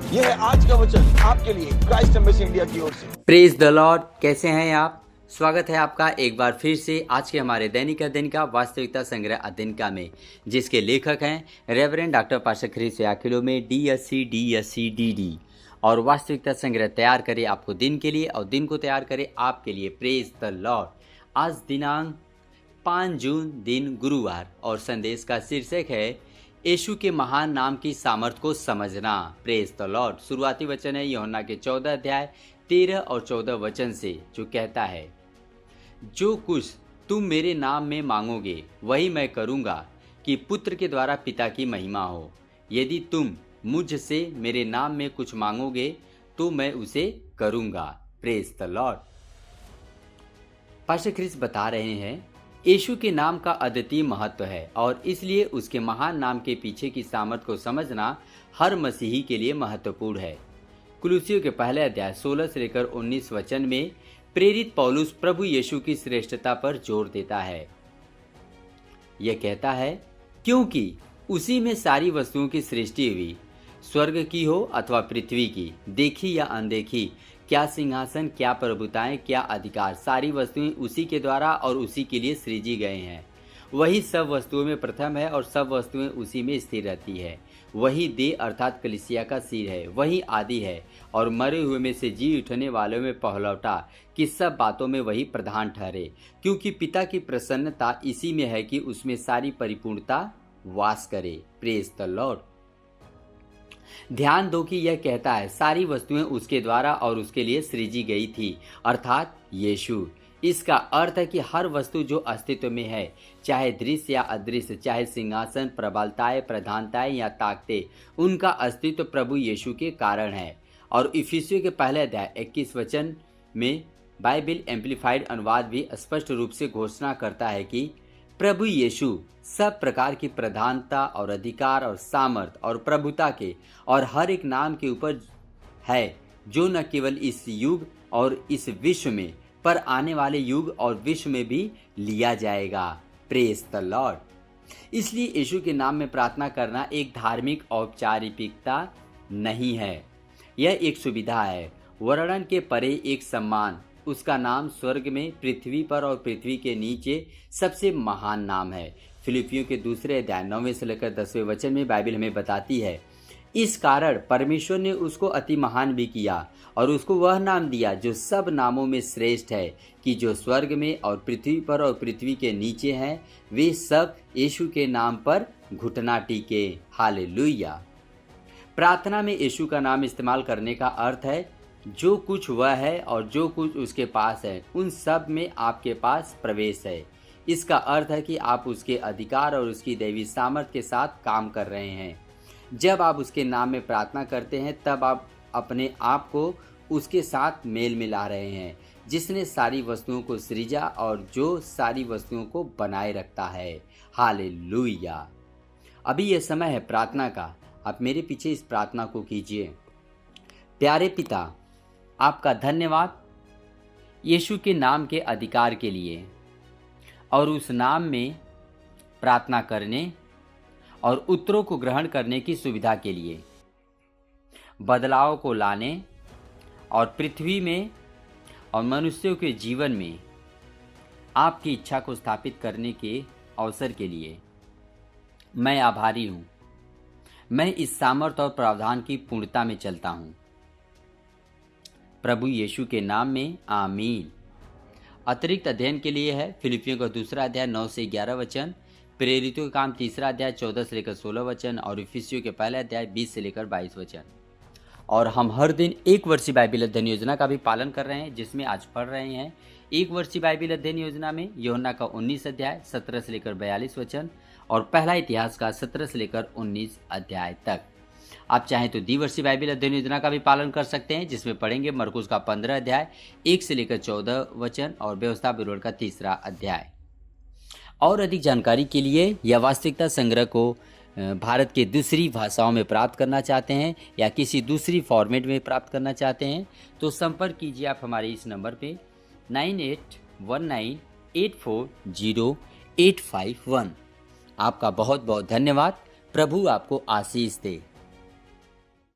यह है आज का वचन आपके लिए क्राइस्ट एम्बेसी इंडिया की ओर से। Praise the Lord. कैसे हैं आप? स्वागत है आपका एक बार फिर से आज के हमारे दैनिक अध्ययन का वास्तविकता संग्रह अध्ययन का में, जिसके लेखक हैं रेवरेंड डॉक्टर पास्टर ख्रिस याकिलो में DSC DD। और वास्तविकता संग्रह तैयार करे आपको दिन के लिए और दिन को तैयार करे आपके लिए। Praise the Lord. आज दिनांक 5 जून, दिन गुरुवार, और संदेश का शीर्षक है यीशु के महान नाम की सामर्थ को समझना। Praise the Lord. शुरुआती वचन है यूहन्ना के 14 अध्याय 13 और 14 वचन से, जो कहता है, जो कुछ तुम मेरे नाम में मांगोगे वही मैं करूँगा, कि पुत्र के द्वारा पिता की महिमा हो। यदि तुम मुझसे मेरे नाम में कुछ मांगोगे तो मैं उसे करूँगा। Praise the Lord. Pastor Chris बता रहे हैं यीशु के नाम का अद्वितीय महत्व है और इसलिए उसके महान नाम के पीछे की सामर्थ को समझना हर मसीही के लिए महत्वपूर्ण है। कुलुसियों के पहले अध्याय 16 से लेकर 19 वचन में प्रेरित पौलुस प्रभु यीशु की श्रेष्ठता पर जोर देता है। यह कहता है, क्योंकि उसी में सारी वस्तुओं की सृष्टि हुई, स्वर्ग की हो अथवा पृथ्वी की, देखी या अनदेखी, क्या सिंहासन, क्या प्रभुताएं, क्या अधिकार, सारी वस्तुएं उसी के द्वारा और उसी के लिए सृजी गए हैं। वही सब वस्तुओं में प्रथम है और सब वस्तुएं उसी में स्थिर रहती है। वही देह अर्थात कलीसिया का सिर है। वही आदि है और मरे हुए में से जी उठने वालों में पहलौठा, कि सब बातों में वही प्रधान ठहरे। क्योंकि पिता की प्रसन्नता इसी में है कि उसमें सारी परिपूर्णता वास करे। Praise the Lord. ध्यान दो कि यह कहता है सारी वस्तुएं उसके द्वारा और उसके लिए सृजी गई थी, अर्थात यीशु। इसका अर्थ है कि हर वस्तु जो अस्तित्व में है, चाहे दृश्य या अदृश्य, चाहे सिंहासन, प्रबलताएं, प्रधानताएं या ताकतें, उनका अस्तित्व प्रभु यीशु के कारण है। और इफिसियों के पहले अध्याय 21 वचन में बाइबल एम्पलीफाइड अनुवाद भी स्पष्ट रूप से घोषणा करता है कि प्रभु यीशु सब प्रकार की प्रधानता और अधिकार और सामर्थ और प्रभुता के और हर एक नाम के ऊपर है, जो न केवल इस युग और इस विश्व में, पर आने वाले युग और विश्व में भी लिया जाएगा। Praise the Lord. इसलिए यीशु के नाम में प्रार्थना करना एक धार्मिक औपचारिकता नहीं है, यह एक सुविधा है, वर्णन के परे एक सम्मान। उसका नाम स्वर्ग में, पृथ्वी पर और पृथ्वी के नीचे सबसे महान नाम है। फिलिपियों के दूसरे अध्याय 9 से लेकर 10वें वचन में बाइबल हमें बताती है, इस कारण परमेश्वर ने उसको अति महान भी किया और उसको वह नाम दिया जो सब नामों में श्रेष्ठ है, कि जो स्वर्ग में और पृथ्वी पर और पृथ्वी के नीचे हैं, वे सब यीशु के नाम पर घुटना टेके। हालेलुया। प्रार्थना में यीशु का नाम इस्तेमाल करने का अर्थ है जो कुछ वह है और जो कुछ उसके पास है, उन सब में आपके पास प्रवेश है। इसका अर्थ है कि आप उसके अधिकार और उसकी दैवी सामर्थ के साथ काम कर रहे हैं। जब आप उसके नाम में प्रार्थना करते हैं, तब आप अपने आप को उसके साथ मेल मिला रहे हैं, जिसने सारी वस्तुओं को सृजा और जो सारी वस्तुओं को बनाए रखता है। हालेलुया। अभी यह समय है प्रार्थना का। आप मेरे पीछे इस प्रार्थना को कीजिए। प्यारे पिता, आपका धन्यवाद यीशु के नाम के अधिकार के लिए और उस नाम में प्रार्थना करने और उत्तरों को ग्रहण करने की सुविधा के लिए, बदलाव को लाने और पृथ्वी में और मनुष्यों के जीवन में आपकी इच्छा को स्थापित करने के अवसर के लिए मैं आभारी हूँ। मैं इस सामर्थ और प्रावधान की पूर्णता में चलता हूँ, प्रभु यीशु के नाम में, आमीन। अतिरिक्त अध्ययन के लिए है फिलिपियों का दूसरा अध्याय 9 से 11 वचन, प्रेरितों का काम तीसरा अध्याय 14 से लेकर 16 वचन और इफिसियों के पहले अध्याय 20 से लेकर 22 वचन। और हम हर दिन एक वर्षीय बाइबल अध्ययन योजना का भी पालन कर रहे हैं, जिसमें आज पढ़ रहे हैं एक वर्षीय बाइबल अध्ययन योजना में यूहन्ना का 19 अध्याय 17 से लेकर 42 वचन और पहला इतिहास का 17 से लेकर 19 अध्याय तक। आप चाहें तो द्विवर्षीय बाइबल अध्ययन योजना का भी पालन कर सकते हैं, जिसमें पढ़ेंगे मरकुस का 15 अध्याय 1 से लेकर 14 वचन और व्यवस्था विवरण का 3रा अध्याय। और अधिक जानकारी के लिए या वास्तविकता संग्रह को भारत के दूसरी भाषाओं में प्राप्त करना चाहते हैं या किसी दूसरी फॉर्मेट में प्राप्त करना चाहते हैं, तो संपर्क कीजिए आप हमारे इस नंबर पे 9819840851। आपका बहुत बहुत धन्यवाद। प्रभु आपको आशीष दे।